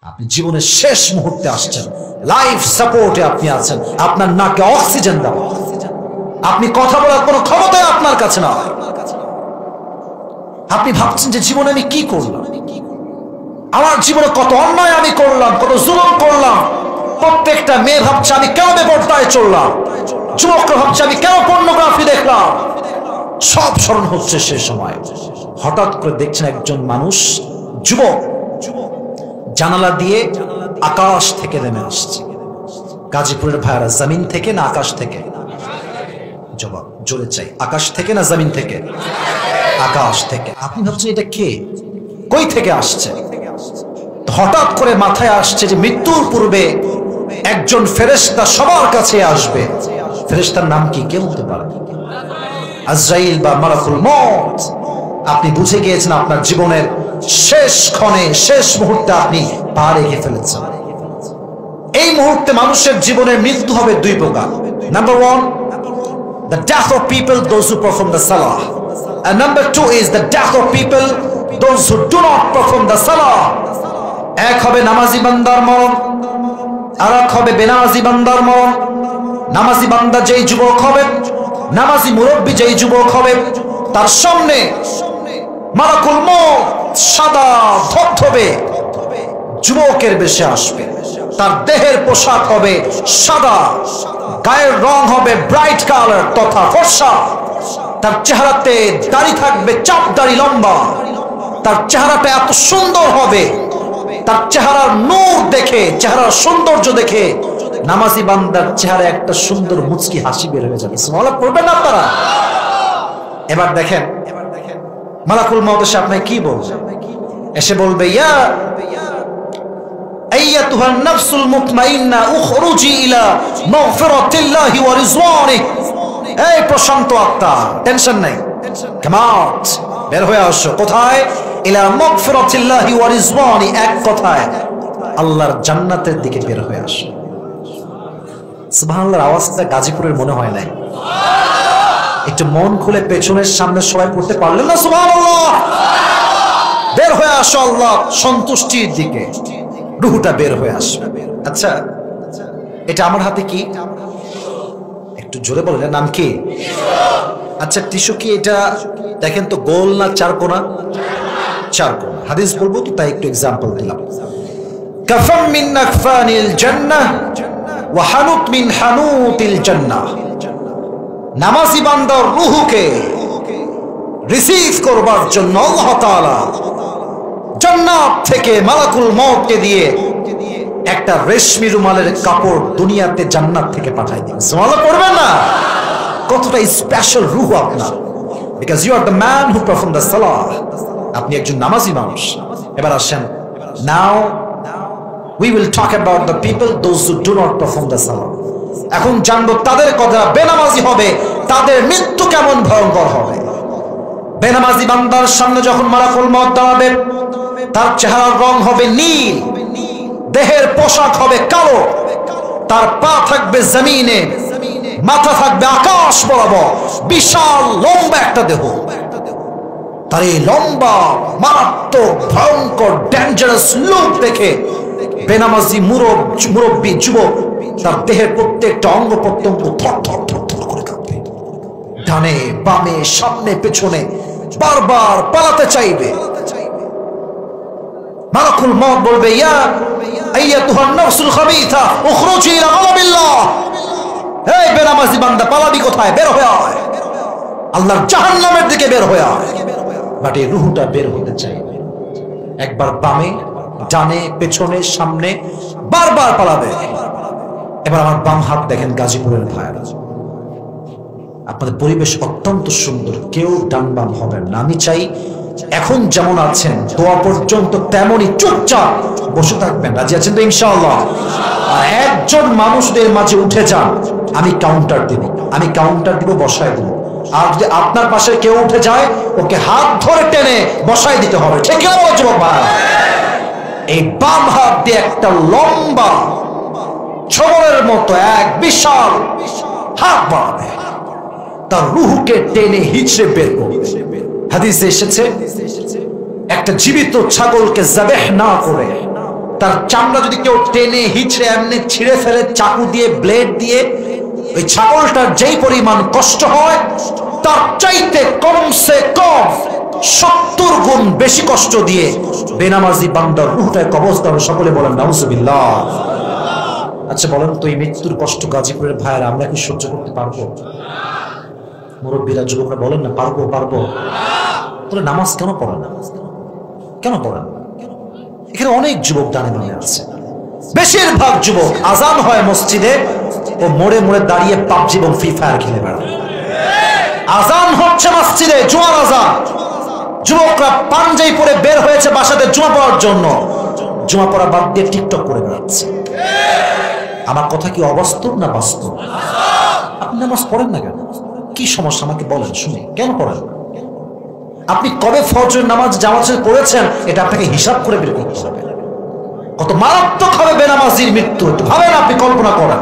আপনি জীবনের শেষ মুহূর্তে আসছেন, লাইফ সাপোর্টে আপনি আছেন, আপনার নাকে অক্সিজেন দেওয়া, আপনি কথা বলার কোনো ক্ষমতাই আপনার কাছে না। আপনি ভাবছেন যে জীবনে আমি কি করলাম, আমার জীবনে কত অন্যায় আমি করলাম, কত জুলুম করলাম। প্রত্যেকটা মেয়ে ভাবছে আমি কেন বেপরদায় চললাম, যুবকরা ভাবছে আমি কেন পর্নোগ্রাফি দেখলাম। সব স্মরণ হচ্ছে সে সময়। হঠাৎ করে দেখছেন একজন মানুষ, যুবক, জানালা দিয়ে আকাশ থেকে নেমে আসছে। গাজীপুরের ভাইরা, জমিন থেকে না আকাশ থেকে? জবাব জোরে চাই, আকাশ থেকে না জমিন থেকে? আকাশ থেকে। আপনি ভাবছেন এটা কে, কই থেকে আসছে? হঠাৎ করে মাথায় আসছে যে মৃত্যুর পূর্বে একজন ফেরেশতা সবার কাছে আসবে। ফেরেশতার নাম কি কে বলতে পারে? আজরাইল বা মালাকুল মউত। আপনি বুঝে গিয়েছেন আপনার জীবনের শেষ ক্ষণে, শেষ মুহূর্তে আপনি পা রেখে ফেলেছেন। এই মুহূর্তে মানুষের জীবনের মৃত্যু হবে দুই প্রকার। Number one, the death of people, those who perform the salah, and number two is the death of people, those who do not perform the salah. এক হবে নামাজি বান্দার মরণ, আর এক হবে বেনামাজি বান্দার মরণ। নামাজি বান্দা যেই যুবক হবে, নামাজি মুরব্বী যেই যুবক হবে, তার সামনে মালাকুল মউত সাদা ধবধবে যুবকের বেশে আসবে। তার দেহের পোশাক হবে সাদা, গায়ের রং হবে ব্রাইট কালার তথা ফর্সা। তার চেহারাতে দাড়ি থাকবে চাপ দাড়ি লম্বা। তার চেহারাটা এত সুন্দর হবে, তার চেহারার নূর দেখে, চেহারার সৌন্দর্য দেখে নামাজি বান্দার চেহারা একটা সুন্দর মুচকি হাসি বের হয়ে যাবে। সুবহানাল্লাহ পড়বেন না আপনারা? এবার দেখেন মালাকুল মউত এসে আপনাকে কি বলবে? এসে বলবে, ইয়া আইয়াতুহান নাফসুল মুতমাইন্না উখরুজি ইলা মাগফিরাতিল্লাহি ওয়া রিজওয়ানিহি। এই প্রশান্ত আত্মা, টেনশন নাই, কাম আউট, বের হয়ে আসো। কোথায়? ইলা মাগফিরাতিল্লাহি ওয়া রিজওয়ানি, এক কথায় আল্লাহর জান্নাতের দিকে বের হয়ে আসো। সুবহানাল্লাহর আওয়াজটা গাজীপুরের মনে হয় নাই? একটু মন খুলে পেছনের সামনে সবাই পড়তে পারলেন না? সুবহানাল্লাহ। বের হয়ে আসো আল্লাহ সন্তুষ্টির দিকে, রুহটা বের হয়ে আসবে। আচ্ছা, এটা আমার হাতে কি? একটু জোরে বলেন, নাম কি? আচ্ছা, টিস্যু কি এটা? দেখেন তো গোল না চার কোনা? চার কোনা। হাদিস বলবো তো, তাই একটু এক্সাম্পল দিলাম। কাফাম মিন আকফানিল জান্নাহ ওয়া হানুত মিন হানুতিল জান্নাহ। নামাজি বান্দার রূহকে রিসিভ করবার জন্য আল্লাহ তাআলা জান্নাত থেকে মালাকুল মউতকে দিয়ে একটা রেশমি রুমালের কাপড় দুনিয়াতে জান্নাত থেকে পাঠায় দিবেন। সুবহানাল্লাহ পড়বেন না? কতটা স্পেশাল রূহ আপনার, because you are the man who perform the সালাহ। আপনি একজন নামাজি মানুষ। এবার আসেন, নাও we will talk about the people those who do not perform the salah. এখন জানবো তাদের কথা, বেনামাজি হবে তাদের মৃত্যু কেমন ভয়ঙ্কর হবে। বেনামাজি বান্দার সামনে যখন মালাকুল মউত দাঁড়াবে, তার চেহারার রং হবে নীল, দেহের পোশাক হবে কালো, তার পা থাকবে জমিনে, মাথা থাকবে আকাশ বরাবর, বিশাল লম্বা একটা দেহ। তার এই লম্বা মারাত্মক ভয়ঙ্কর ডেঞ্জারাস লুক দেখে বেনামাজি মুরব্বী যুবক তার দেহের প্রত্যেকটা অঙ্গ প্রত্যঙ্গ থর থর থর থর করে কাঁপবে। ডানে বামে সামনে পেছনে বারবার পালাতে চাইবে। মালাকুল মউত বলবে, ইয়া আইয়াতুহান নাফসুল খাবিথা উখরুজি ইলা গাযাবিল্লাহ। এই বেনামাজি বান্দা, পালাবি কোথায়? বের হয়ে আয়, আল্লাহর জাহান্নামের দিকে বের হয়ে আয়। বাট এই রূহটা বের হতে চাইবে। একবার বামে, ডানে, পেছনে, সামনে বারবার পালাবে। এবার আমার বাম হাত দেখেন গাজীপুরের ভাইরা, আপনাদের পরিবেশ অত্যন্ত সুন্দর, কেউ ডান বাম হবেন না। আমি চাই এখন যেমন আছেন দোয়া পর্যন্ত তেমনই চুপচাপ বসে থাকবেন। রাজি আছেন তো ইনশাআল্লাহ? আর একজন মানুষদের মাঝে উঠে যান, আমি কাউন্টার দিব, আমি কাউন্টার দিব, বসায় দিব। আর যদি আপনার পাশে কেউ উঠে যায়, ওকে হাত ধরে টেনে বসায় দিতে হবে। ঠিক না যুবক ভাই? এই বাম হাত দিয়ে একটা লম্বা ছবলের মতো এক বিশাল হাত বাড়াবে, তার রূহকে টেনে হিচড়ে বের করবে। হাদিসে এসেছে, একটা জীবিত ছাগলকে যাবেহ না করে তার চামড়া যদি কেউ টেনে হিচড়ে এমনি ছিঁড়ে ফেলে চাকু দিয়ে, ব্লেড দিয়ে, ওই ছাগলটার যেই পরিমাণ কষ্ট হয় তার চাইতে কমসে কম 70 গুণ বেশি কষ্ট দিয়ে বেনামাজি বান্দার রূহটায় কবজ করে। সকলে বলেন নাউজুবিল্লাহ। আচ্ছা বলেন তো, এই মৃত্যুর কষ্ট গাজীপুরের ভাইয়েরা আমরা কি সহ্য করতে পারবো? মুরব্বীরা, যুবকরা বলেন না পারবো পারবো। তাহলে নামাজ কেন পড়েন না? কেন পড়েন না? এখানে অনেক যুবক ডানে বামে আছে। বেশিরভাগ যুবক আজান হয় মসজিদে, ও মোড়ে মোড়ে দাঁড়িয়ে পাবজি এবং ফ্রি ফায়ার খেলে বেড়ায়। আজান হচ্ছে মসজিদে, জুমার আজান, যুবকরা পাঞ্জাবি পরে বের হয়েছে বাসাতে জুমা পড়ার জন্য, জুমা পড়া বাদ দিয়ে টিকটক করে বেড়াচ্ছে। আমার কথা কি অবাস্তব না বাস্তব? আপনি নামাজ পড়েন না কেন? কি সমস্যা আমাকে বলেন শুনি, কেন পড়েন না? আপনি কবে ফজর নামাজ জামাতে পড়েছেন এটা আপনাকে হিসাব করে বের করতে হবে। কত মারাত্মক হবে বেনামাজির মৃত্যু, একটু ভাবেন, আপনি কল্পনা করেন।